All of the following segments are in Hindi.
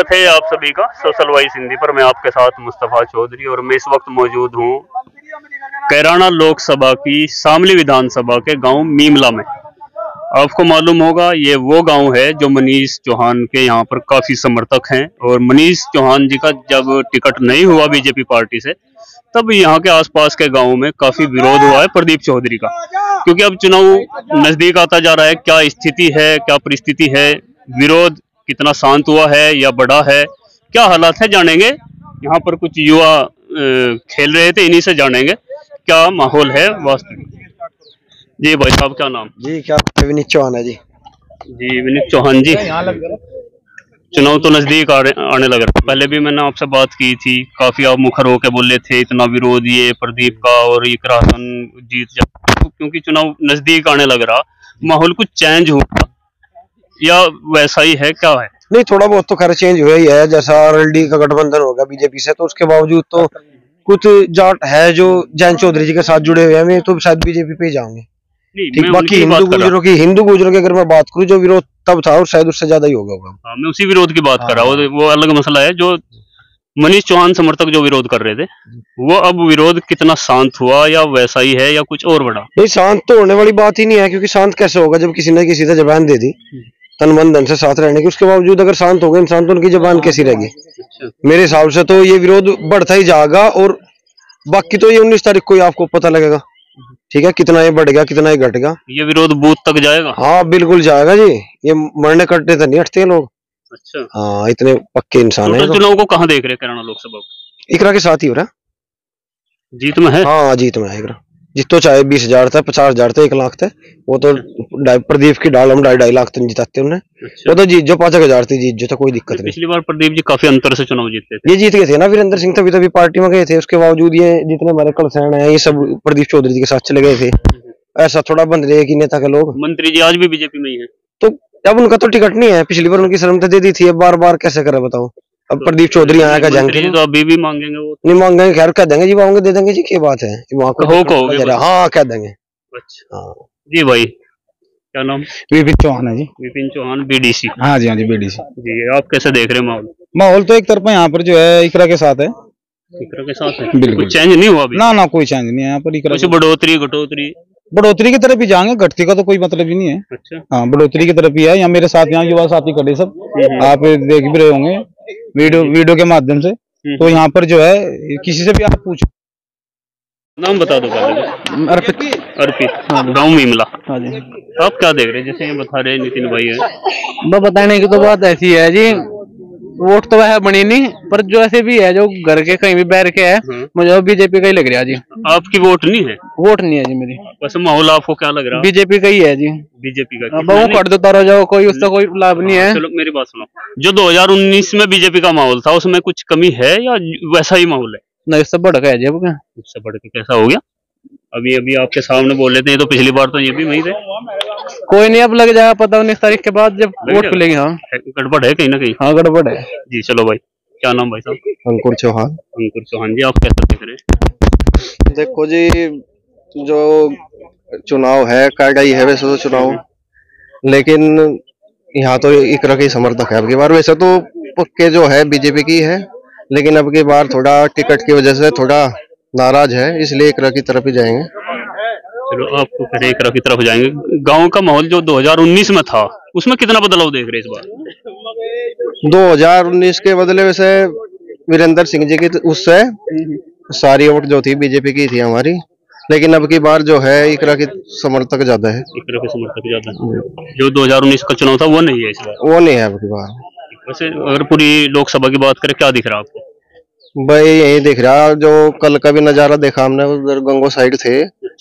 स्वागत है आप सभी का सोशल वॉइस हिंदी पर। मैं आपके साथ मुस्तफा चौधरी और मैं इस वक्त मौजूद हूँ कैराना लोकसभा की शामली विधानसभा के गांव मीमला में। आपको मालूम होगा ये वो गांव है जो मनीष चौहान के यहाँ पर काफी समर्थक हैं, और मनीष चौहान जी का जब टिकट नहीं हुआ बीजेपी पार्टी से तब यहाँ के आसपास के गांवों में काफी विरोध हुआ है प्रदीप चौधरी का, क्योंकि अब चुनाव नजदीक आता जा रहा है। क्या स्थिति है, क्या परिस्थिति है, विरोध कितना शांत हुआ है या बढ़ा है, क्या हालात है, जानेंगे। यहाँ पर कुछ युवा खेल रहे थे, इन्हीं से जानेंगे क्या माहौल है वास्तविक। जी भाई साहब, क्या नाम? जी क्या विनीत चौहान है जी। जी विनीत चौहान जी, चुनाव तो नजदीक आने लग रहा है। पहले भी मैंने आपसे बात की थी, काफी आप मुखर होकर बोले थे इतना विरोध ये प्रदीप का और ये राशन जीत जाए, क्योंकि चुनाव नजदीक आने लग रहा। माहौल कुछ चेंज हुआ या वैसा ही है, क्या है? नहीं, थोड़ा बहुत तो खैर चेंज हुआ ही है। जैसा आरएलडी का गठबंधन होगा बीजेपी से, तो उसके बावजूद तो कुछ जाट है जो जैन चौधरी जी के साथ जुड़े हुए हैं। मैं तो शायद बीजेपी पे ही जाऊंगे। ठीक, बाकी हिंदू गुजरों की अगर मैं बात करूं, जो विरोध तब था और शायद उससे ज्यादा ही होगा। हाँ, मैं उसी विरोध की बात कर रहा हूँ। वो अलग मसला है। जो मनीष चौहान समर्थक जो विरोध कर रहे थे, वो अब विरोध कितना शांत हुआ या वैसा ही है या कुछ और बढ़ा? नहीं, शांत तो होने वाली बात ही नहीं है, क्योंकि शांत कैसे होगा जब किसी ने किसी से जबान दे दी तन मन धन से साथ रहने की। उसके बावजूद अगर शांत हो गए इंसान, तो उनकी जबान कैसी रहेगी? मेरे हिसाब से तो ये विरोध बढ़ता ही जाएगा, और बाकी तो ये 19 तारीख को ही आपको पता लगेगा। ठीक है, कितना ये बढ़ गया, कितना ये घट गया। ये विरोध बूथ तक जाएगा? हाँ बिल्कुल जाएगा जी। ये मरने कटने तो नहीं हटते लोग। अच्छा, हाँ, इतने पक्के इंसान है। चुनाव को कहाँ देख रहे हैं कैराना लोकसभा को? इकरा के साथ ही हो रहा है। जीत में है? हाँ, जीत में है इकरा। जितो चाहे 20,000 था, 50,000 था, 1 लाख था, वो तो प्रदीप की डाल हम 2.5 लाख तक जिताते उन्हें। वो तो जीत जो 5,000 थी, जीत जो था, कोई दिक्कत नहीं। पिछली बार प्रदीप जी काफी अंतर से चुनाव जीते थे। ये जीत गए थे ना वीरेंद्र सिंह, तभी पार्टी में गए थे। उसके बावजूद ये जितने हमारे कलसैन है, ये सब प्रदीप चौधरी जी के साथ चले गए थे। ऐसा थोड़ा बंद रहे कि नेता के लोग। मंत्री जी आज भी बीजेपी में ही है, तो अब उनका तो टिकट नहीं है। पिछली बार उनकी शर्मता दे दी थी, अब बार बार कैसे करे बताओ। अब तो प्रदीप चौधरी आया का जाएंगे तो अभी भी मांगेंगे? वो नहीं मांगेंगे, खैर कह देंगे जी, मांगेंगे दे देंगे जी, क्या बात है। हाँ कह देंगे। अच्छा हाँ जी भाई, क्या नाम? विपिन चौहान है जी। विपिन चौहान, बीडीसी। हाँ जी, हाँ जी, बीडीसी जी। आप कैसे देख रहे हैं माहौल? माहौल तो एक तरफा यहाँ पर जो है इकरा के साथ है। इकरा के साथ है, बिल्कुल। चेंज नहीं हुआ अभी? ना कोई चेंज नहीं है यहाँ पर। इकरा बढ़ोतरी की तरफ ही जाएंगे, घटती का तो कोई मतलब ही नहीं है। अच्छा हाँ, बढ़ोतरी की तरफ ही है। यहाँ मेरे साथ यहाँ युवा साथी खड़े सब, आप देख भी रहे होंगे वीडियो के माध्यम से। तो यहाँ पर जो है किसी से भी आप पूछो। नाम बता दो पहले। अर्पित, गाँव मीमला। हाँ जी। आप क्या देख रहे हैं, जैसे ये बता रहे नितिन भाई है? बताने की तो बात ऐसी है जी, वोट तो वह बनी नहीं, पर जो ऐसे भी है जो घर के कहीं भी बैठ के है, मुझे बीजेपी का ही लग रहा है जी। आपकी वोट नहीं है? वोट नहीं है जी मेरी। वैसे माहौल आपको क्या लग रहा है? बीजेपी का ही है जी। बीजेपी का? वो कर देता रहो जाओ, कोई उसका कोई लाभ नहीं है। चलो मेरी बात सुनो, जो 2019 में बीजेपी का माहौल था उसमें कुछ कमी है या वैसा ही माहौल है? नहीं, इससे बढ़ गया जी। अब क्या इससे बढ़ के कैसा हो गया? अभी आपके सामने बोल लेते हैं, तो पिछली बार तो ये भी वही थे। कोई नहीं, अब लग जाएगा पता 19 तारीख के बाद जब वोट खुलेगी। हाँ गड़बड़ है कहीं ना कहीं। हाँ गड़बड़ है जी। चलो भाई, क्या नाम भाई साहब? अंकुर चौहान। अंकुर चौहान जी, आप कैसे देख रहे हैं? देखो जी, जो चुनाव है काटा ही है वैसे तो चुनाव, लेकिन यहाँ तो इकरा के समर्थक है अब की बार। वैसे तो पक्के जो है बीजेपी की है, लेकिन अब की बार थोड़ा टिकट की वजह से थोड़ा नाराज है, इसलिए इकरा की तरफ ही जाएंगे। चलो, आपको फिर इकरा की तरफ जाएंगे। गांव का माहौल जो 2019 में था, उसमें कितना बदलाव देख रहे हैं इस बार? 2019 के बदले वैसे वीरेंद्र सिंह जी की उससे सारी वोट जो थी बीजेपी की थी हमारी, लेकिन अब की बार जो है इकरा की समर्थक ज्यादा है। इकरा के समर्थक ज्यादा है। जो 2019 का चुनाव था वो नहीं है इस बार? वो नहीं है अब की बार। वैसे अगर पूरी लोकसभा की बात करें, क्या दिख रहा है आपको? भाई यही दिख रहा, जो कल का भी नजारा देखा हमने, उधर गंगो साइड थे,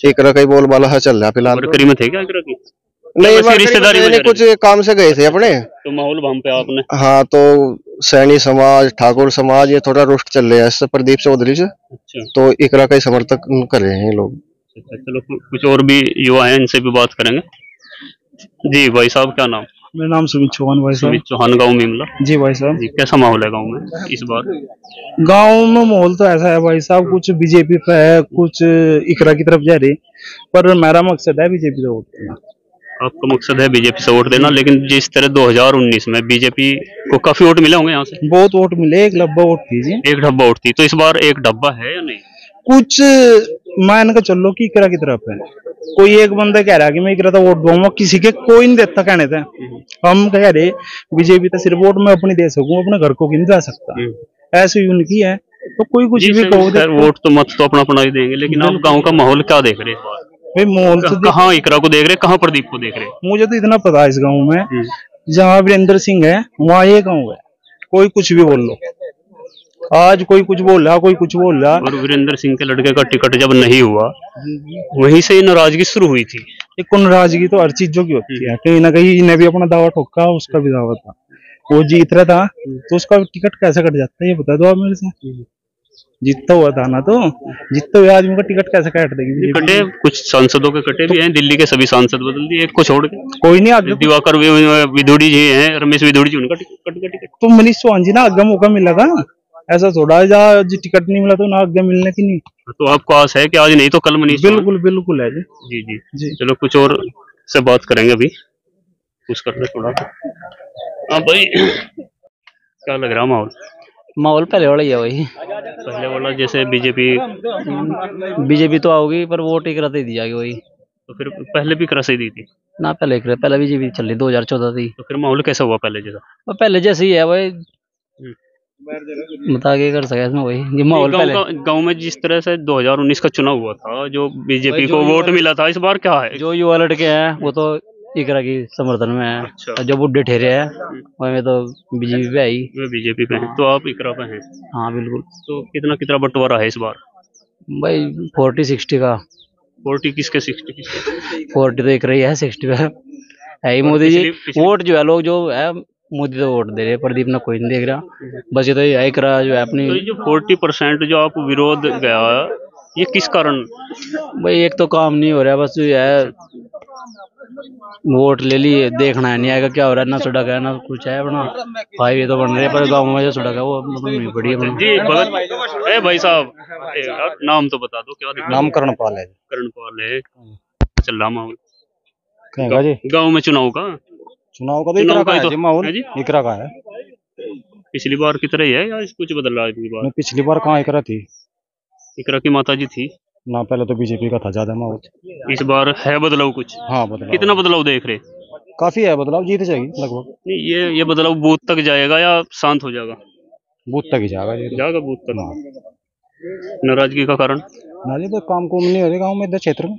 इकरा का ही बोलबाला चल रहा फिलहाल। वर्करी में थे क्या इकरा की? नहीं, रिश्तेदारी में कुछ काम से गए थे अपने। तो माहौल वहां पे आपने? हाँ, तो सैनी समाज, ठाकुर समाज, ये थोड़ा रुष्ट चल रहा है इससे प्रदीप चौधरी से। अच्छा। तो इकरा का ही समर्थक कर रहे हैं लोग। चलो, कुछ और भी युवा हैं, इनसे भी बात करेंगे। जी भाई साहब, क्या नाम? मेरा नाम सुमित चौहान भाई साहब। सुमित चौहान, गाँव मीमला। जी भाई साहब। जी, कैसा माहौल है गाँव में इस बार? गांव में माहौल तो ऐसा है भाई साहब, कुछ बीजेपी पे है, कुछ इकरा की तरफ जा रही, पर मेरा मकसद है बीजेपी से वोट देना। आपका मकसद है बीजेपी से वोट देना, लेकिन जिस तरह 2019 में बीजेपी को काफी वोट मिले होंगे यहाँ से? बहुत वोट मिले, एक डब्बा वोट थी। एक डब्बा वोट थी, तो इस बार एक डब्बा है या नहीं? कुछ मान के चलो कि इकरा की तरफ है, कोई एक बंदा कह रहा है कि मैं इकरा तो वोट दूंगा, किसी के कोई नहीं देता कहने थे। हम कह रहे बीजेपी तो सिर्फ वोट मैं अपनी दे सकूं, अपने घर को क्यों जा सकता, ऐसी उनकी है। तो कोई कुछ भी कहो, वोट तो मत तो अपना अपना ही देंगे, लेकिन आप गाँव का माहौल क्या देख रहे हैं? भाई माहौल तो कहाँ इकरा को देख रहे, कहाँ प्रदीप को देख रहे? मुझे तो इतना पता है इस गाँव में, जहाँ वीरेंद्र सिंह है वहाँ ये गाँव है, कोई कुछ भी बोल लो, आज कोई कुछ बोल रहा, कोई कुछ बोल रहा। और वीरेंद्र सिंह के लड़के का टिकट जब नहीं हुआ, वहीं से नाराजगी शुरू हुई थी। एक नाराजगी तो हर चीजों की होती है, कहीं ना कहीं इन्हें भी अपना दावा ठोका, उसका भी दावा था, वो जीत रहा था तो उसका टिकट कैसे कट जाता है ये बता दो आप मेरे से। जीतता हुआ था ना, तो जीतते हुए आदमी का टिकट कैसे काट देगी? कटे, कुछ सांसदों के कटे भी हैं, दिल्ली के सभी सांसद बदल दिए, एक को छोड़ के। कोई नहीं आगे दिवाकर विधोड़ी जी हैं, रमेश विधोड़ी जी, उनका टिकट तो मनीष चौहान जी ना आगे मौका मिलेगा, ऐसा थोड़ा जा टिकट नहीं मिला तो ना आगे मिलने की नहीं। तो आपको आस है कि आज नहीं तो कल मनीष? बिल्कुल बिल्कुल है जी। जी जी जी। चलो कुछ और से बात करेंगे अभी, कुछ करते थोड़ा। हाँ भाई, क्या लग रहा माहौल? माहौल पहले वाला ही है, वही पहले वाला, जैसे बीजेपी तो आओगी पर वोट एक रहते दी जाएगी वही। तो फिर पहले भी क्रस ही दी थी ना, पहले बीजेपी चल रही 2014 थी। तो फिर माहौल कैसा हुआ पहले जैसा? और पहले जैसे ही है भाई, बता के कर सके इसमें वही माहौल। गांव में जिस तरह से 2019 का चुनाव हुआ था, जो बीजेपी को वोट मिला था, इस बार क्या है? जो युवा लड़के हैं वो तो इकरा की समर्थन में है। अच्छा। जो बुढ़े ठहरे हैं वही तो बीजेपी पे आई। वे बीजेपी पे हैं, तो आप इकरा पे हैं? हाँ बिल्कुल। तो कितना बंटवारा है इस बार भाई? 40-60 का। 40 किसके 60 किसके? 40 तो इकरा ही है, 60 पे है ही मोदी जी। वोट जो है लोग जो है मोदी तो वोट दे रहे, प्रदीप ना कोई नहीं देख रहा, बस ये तो इकरा जो है अपनी। तो ये जो 40% जो आप विरोध गया, ये किस कारण? भाई एक तो काम नहीं हो रहा, बस जो है वोट ले लिए, देखना है नहीं आएगा क्या हो रहा है, ना सड़क है ना कुछ है अपना। हाईवे तो बन रहे पर गाँव में जो सड़क है वो नहीं पड़ी अपना। जी भगत भाई साहब, नाम तो बता दो, क्या नाम करणपाल है। करणपाल है। चल रहा माहौल गाँव में चुनाव का तो इकरा का है माहौल, इकरा का है। पिछली बार की तरह ही है या कुछ बदल रहा है? पिछली बार कहाँ इकरा थी? इकरा की माता जी थी ना, पहले तो बीजेपी का था ज्यादा माहौल। इस बार है बदलाव कुछ? हाँ बदलाव। कितना बदलाव देख रहे? काफी है बदलाव, जीत जाएगी लगभग। नहीं, ये बदलाव बूथ तक जाएगा या शांत हो जाएगा? बूथ तक ही जाएगा बूथ तक। नाराजगी का कारण? नाराजगी तो काम कुम नहीं हो रही गाँव में, इधर क्षेत्र में।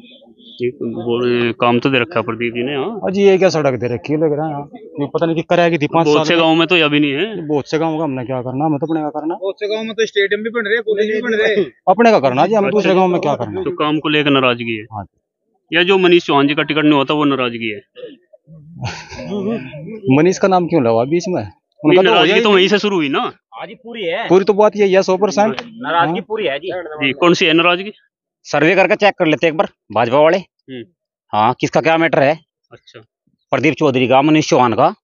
काम तो दे रखा है प्रदीप जी ने। हाँ जी, ये क्या सड़क दे रखी है लग रहा है, ये पता नहीं कि कराएगी थी 5 साल। बहुत से गाँव में तो अभी नहीं है। बहुत से गाँव का हमने क्या करना, हमें तो अपने का करना। बहुत से गाँव में तो स्टेडियम भी बन रहे, कॉलेज भी बन रहे, अपने का करना जी, हमें दूसरे गाँव में क्या करना। तो काम को लेकर नाराजगी है? हाँ। या जो मनीष चौहान जी का टिकट नहीं होता वो नाराजगी है? मनीष का नाम क्यों लगा बीच में? नाराजगी तो वहीं से शुरू हुई ना। पूरी है, पूरी तो बात यही है 100%। नाराजगी पूरी है जी। कौन सी है नाराजगी? सर्वे करके चेक कर लेते एक बार भाजपा वाले। हाँ, किसका क्या मैटर है? अच्छा। प्रदीप चौधरी का, मनीष चौहान का,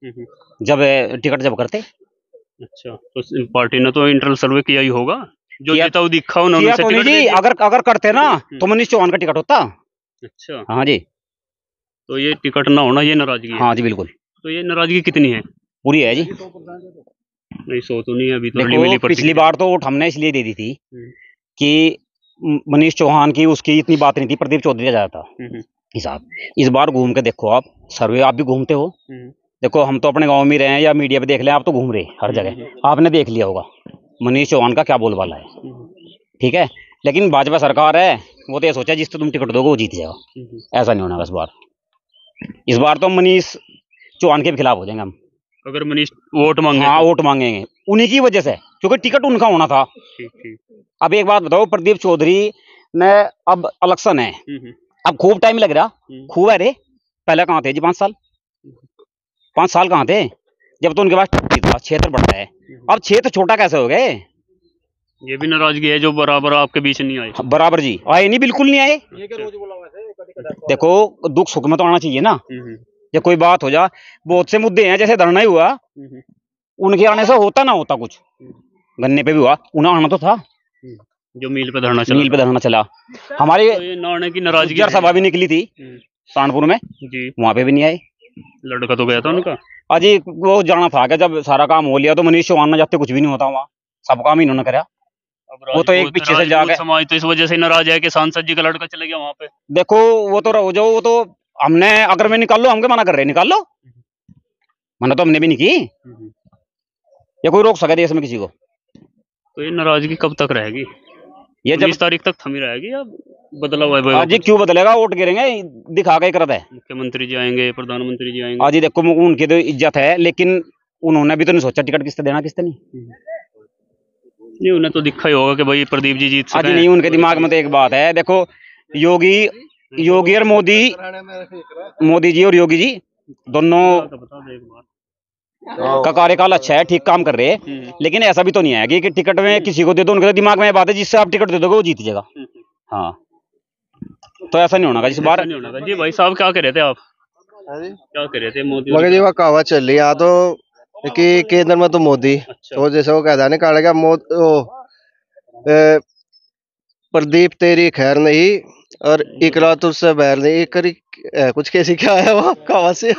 जब टिकट जब करते। अच्छा, तो पार्टी ने तो इंटरनल सर्वे किया ही होगा, जो जीता वो दिखा उन्होंने तो नहीं जी, अगर करते ना तो मनीष चौहान का टिकट होता। अच्छा। हाँ जी। तो ये टिकट ना होना ये नाराजगी है? हाँ जी बिल्कुल। तो ये नाराजगी कितनी है? पूरी है जी। नहीं, 100 तो नहीं है अभी तो। मिली पिछली बार तो वोट हमने इसलिए दे दी थी कि मनीष चौहान की उसकी इतनी बात नहीं थी, प्रदीप चौधरी का ज्यादा था हिसाब। इस बार घूम के देखो आप, सर्वे आप भी घूमते हो, देखो हम तो अपने गांव में रहे हैं या मीडिया पे देख लें, आप तो घूम रहे हर जगह, आपने देख लिया होगा मनीष चौहान का क्या बोलबाला है। ठीक है, लेकिन भाजपा सरकार है, वो तो ये सोचा जिसको तुम टिकट दोगे वो जीत जाएगा। ऐसा नहीं होना इस बार तो मनीष चौहान के भी खिलाफ हो जाएंगे हम, अगर मनीष वोट मांगे। हाँ, वोट मांगेंगे उन्हीं की वजह से, क्योंकि टिकट उनका होना था। अब एक बात बताओ, प्रदीप चौधरी ने, अब इलेक्शन है, अब खूब टाइम लग रहा, खूब है रे, पहले कहाँ थे जी 5 साल कहाँ थे, जब तो उनके पास क्षेत्र बढ़ता है। अब क्षेत्र छोटा कैसे हो गए? ये भी नाराजगी है जो बराबर आपके बीच नहीं आए? बराबर जी आए नहीं, बिल्कुल नहीं आए। देखो दुख सुख में तो आना चाहिए ना, जब कोई बात हो जा, बहुत से मुद्दे हैं, जैसे धरना ही हुआ, उनके आने से होता ना होता कुछ, गन्ने पे भी हुआ, उन्हें आना तो था, जो मील पे धरना चला, चला। हमारी तो की नाराजगी सभा भी निकली थी, सहारनपुर में जी, वहाँ पे भी नहीं आए। लड़का तो गया था उनका। अजी वो जाना था क्या, जब सारा काम हो लिया तो मनीष चौहान न जाते कुछ भी नहीं होता वहाँ, सब काम इन्होंने करा। अब वो तो एक पीछे से जाके समाज तो इस वजह से नाराज है कि सांसद जी का लड़का चले गया वहाँ पे। देखो वो तो रहो जो, वो तो हमने अगर मैं निकाल लो, हमके मना कर रहे निकाल लो, मना तो हमने भी नहीं की। ये कोई रोक सके देश में किसी को? तो ये नाराजगी कब तक रहेगी? ये जब 19 तारीख तक थमी रहेगी या बदला हुआ है? आज क्यों बदलेगा, वोट गिरेंगे, दिखा के करत है। मुख्यमंत्री जी आएंगे, प्रधानमंत्री जी आएंगे। आज ही देखो उनकी तो इज्जत है, लेकिन उन्होंने भी तो नहीं सोचा टिकट किससे देना किससे नहीं। नहीं, उन्हें तो दिखा ही होगा कि भाई प्रदीप जी जीत आज सके। नहीं, उनके दिमाग में तो एक बात है, देखो योगी और मोदी जी और योगी जी दोनों का कार्यकाल अच्छा है, ठीक काम कर रहे हैं, लेकिन ऐसा भी तो नहीं है कि टिकट में किसी को दे दो। उनके दिमाग में ये बात है जिससे आप टिकट दे दोगे वो जीत जाएगा। हाँ, तो ऐसा नहीं होना इस बार। जी भाई साहब, क्या कह रहे थे आप? क्या कह रहे थे? मोदी मगर जी वो कहावत चल रही है तो कि केंद्र में तो मोदी, तो जैसे वो कहता है निकालेगा प्रदीप तेरी खैर नहीं और इकरा तुझसे बैर नहीं, एक करी कुछ कैसी क्या है वो कहावत से।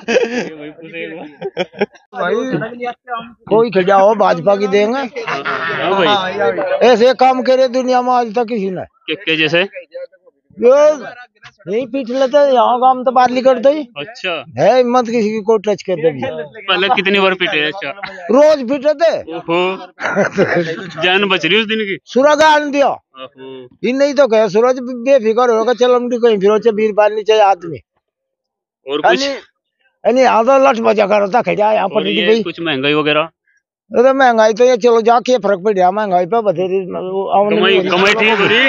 कोई खिलाओ भाजपा की देंगे, ऐसे काम करे दुनिया में आज तक किसी ने। के जैसे यही पीट लेते यहाँ काम तो बात कर दो। अच्छा है हिम्मत किसी की कोई टच कर दे। पहले कितनी बार पीटे? अच्छा, रोज पीटे थे। जान बच रही उस दिन की। सूरज आन दिया इन नहीं तो कहे सूरज बेफिक्र होगा, चल हम कहीं फिर बीर बार नीचे आदमी और कुछ आधा लठ बजा कर था खजा यहाँ पर भाई। कुछ महंगाई वगैरह? अरे महंगाई तो ये चलो जाके फर्क पड़ गया, महंगाई पे बतेरी कमाई ठीक हो रही।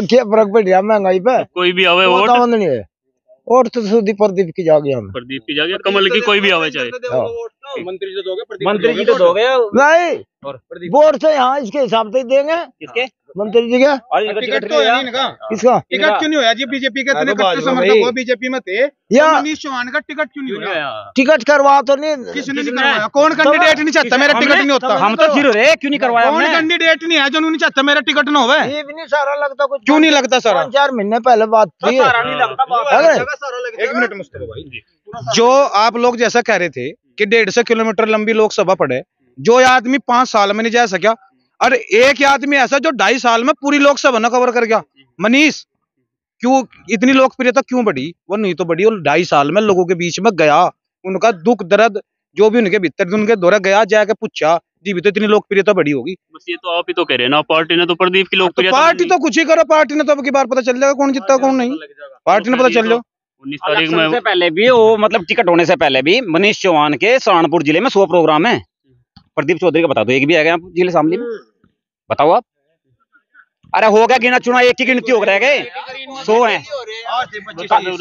क्या फर्क पड़ गया महंगाई पे? कोई भी आवे वोट नहीं है, वोट तो सुधी प्रदीप की जागे, हम प्रदीप की जागे, कमल की कोई भी आवे चाहे। मंत्री जी तो दोगे नहीं, वोट से यहाँ इसके हिसाब से देंगे। किसके? मंत्री जी का टिकट तो है नहीं इनका। किसका टिकट क्यों नहीं होया जी? बीजेपी के इतने कट्टर समर्थक हो, बीजेपी में थे, या मनीष चौहान का टिकट क्यों नहीं होया? टिकट करवा तो नहीं, किसने नहीं करवाया? कौन कैंडिडेट नहीं चाहता मेरा टिकट नहीं होता? हम तो जीरो रे, क्यों नहीं करवाया? कौन कैंडिडेट नहीं है जो नहीं चाहता मेरा टिकट ना होवे? ये भी नहीं सारा लगता कुछ। क्यों नहीं लगता सारा? 4 महीने पहले बात थी। एक मिनट मुस्तफा भाई, जो आप लोग जैसा कह रहे थे कि 150 किलोमीटर लंबी लोकसभा पड़े, जो आदमी 5 साल में नहीं जा सका, और एक आदमी ऐसा जो 2.5 साल में पूरी लोकसभा न कवर कर गया, मनीष। क्यों इतनी लोकप्रियता क्यों बढ़ी? वो नहीं तो बढ़ी, वो 2.5 साल में लोगों के बीच में गया, उनका दुख दर्द जो भी उनके भीतर उनके दौरा गया, जाके पूछा, जी भी तो इतनी लोकप्रियता बढ़ी होगी। बस ये तो आप ही तो कह रहे हैं ना, पार्टी ने तो प्रदीप की लोकप्रियता। तो पार्टी तो कुछ ही करो, पार्टी ने तो अब की बार पता चल जाएगा कौन जीतता कौन नहीं, पार्टी ने पता चल जाओ। 19 तारीख में से पहले भी वो मतलब टिकट होने से पहले भी मनीष चौहान के सहारनपुर जिले में 100 प्रोग्राम है। प्रदीप चौधरी का बता दो, एक भी आएगा जिले शामली में? बताओ आप। अरे हो गया गिना चुना, एक ही गिनती हो रह गए, 100 है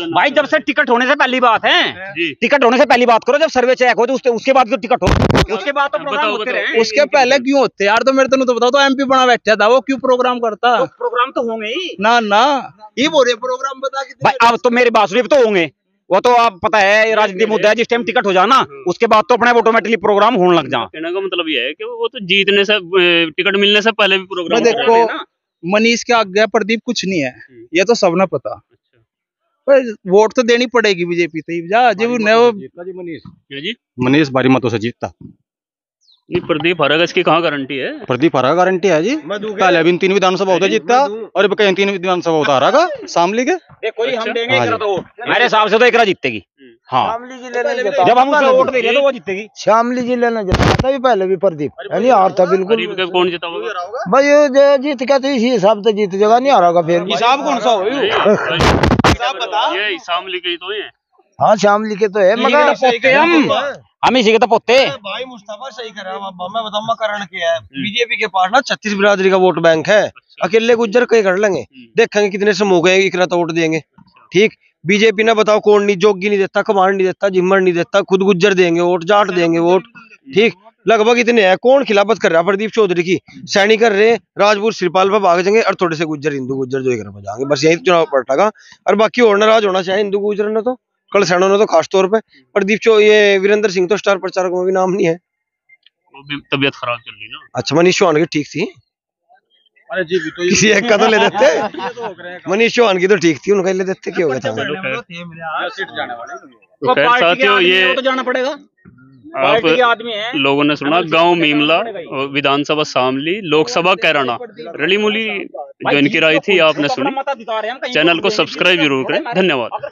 भाई। जब से टिकट होने से पहली बात है, टिकट होने से पहली बात करो, जब सर्वे चेक हो तो उसके बाद तो टिकट हो, उसके बाद तो प्रोग्राम होते रहे। उसके पहले क्यों होते यार? तो मेरे तो बताओ, तो एमपी बना बैठा था, वो क्यों प्रोग्राम करता? तो प्रोग्राम तो होंगे ही ना ये बोल रहे प्रोग्राम बता भाई। अब तो मेरी बात सुनिए, तो होंगे वो तो आप पता है राजनीतिक मुद्दा है, जिस टाइम टिकट हो जाना उसके बाद तो अपने ऑटोमेटिकली प्रोग्राम होने लग जा। कहने का मतलब ये है कि वो तो जीतने से, टिकट मिलने से पहले भी प्रोग्राम। देखो मनीष के आगे प्रदीप कुछ नहीं है, ये तो सबने पता। पर वोट तो देनी पड़ेगी बीजेपी मनीष भारी मतों से जीतता। नहीं, प्रदीप हरेगा इसकी कहाँ गारंटी है? प्रदीप हरा गारंटी है जी, पहले भी 3 विधानसभा होता जीतता, और कहीं 3 विधानसभा होता हरागा शामली के। कोई हम देंगे तो मेरे हिसाब से तो एकरा जीतेगी। हाँ, जब हम उसे वोट देंगे तो वो जीतेगी। शामली जिले ने जिता था भी पहले भी प्रदीप, नहीं हारता बिल्कुल। कौन जीता होगा भाई? ये जीत गया तो इसी हिसाब से जीत जाएगा, नहीं हारेगा फिर। हिसाब कौन सा हो? ये शामली के ही तो है। हाँ शामली के तो है, मगर हम इसी के तो पोते। भाई मुस्तफा सही कर रहा है, मैं बताऊं कारण क्या है। बीजेपी के पास ना 36 बिरादरी का वोट बैंक है, अकेले गुज्जर कहीं कर लेंगे, देखेंगे कितने समूह गए इकरा तो वोट देंगे। ठीक, बीजेपी ने बताओ कौन नहीं, जोगी नहीं देता, कमांड नहीं देता, जिम्मर नहीं देता, खुद गुज्जर देंगे वोट, जाट देंगे वोट। ठीक, लगभग इतने हैं। कौन खिलाफत कर रहा है? प्रदीप चौधरी की सैनिक कर रहे, राजपूत श्रीपाल पर भाग जाएंगे, और थोड़े से गुज्जर हिंदू गुज्जर जो एक जाएंगे, बस यही चुनाव पड़ेगा। और बाकी और नाराज होना चाहिए हिंदू गुज्जर ने, तो कल सैनों ने तो खास तौर पे। प्रदीप ये वीरेंद्र सिंह तो स्टार प्रचारक में भी नाम नहीं है, वो भी तबीयत खराब चल रही ना। अच्छा, मनीष चौहान की ठीक थी। किसी एक का तो ले देते। मनीष चौहान की तो ठीक थी, उनका ले देते, क्या हो गया था। तो खैर साथियों, ये तो जाना पड़ेगा। आप लोगों ने सुना गांव मीमला, विधानसभा शामली, लोकसभा कैराना, रली मुली जो इनकी राय थी आपने सुनी। चैनल को सब्सक्राइब जरूर करें। धन्यवाद।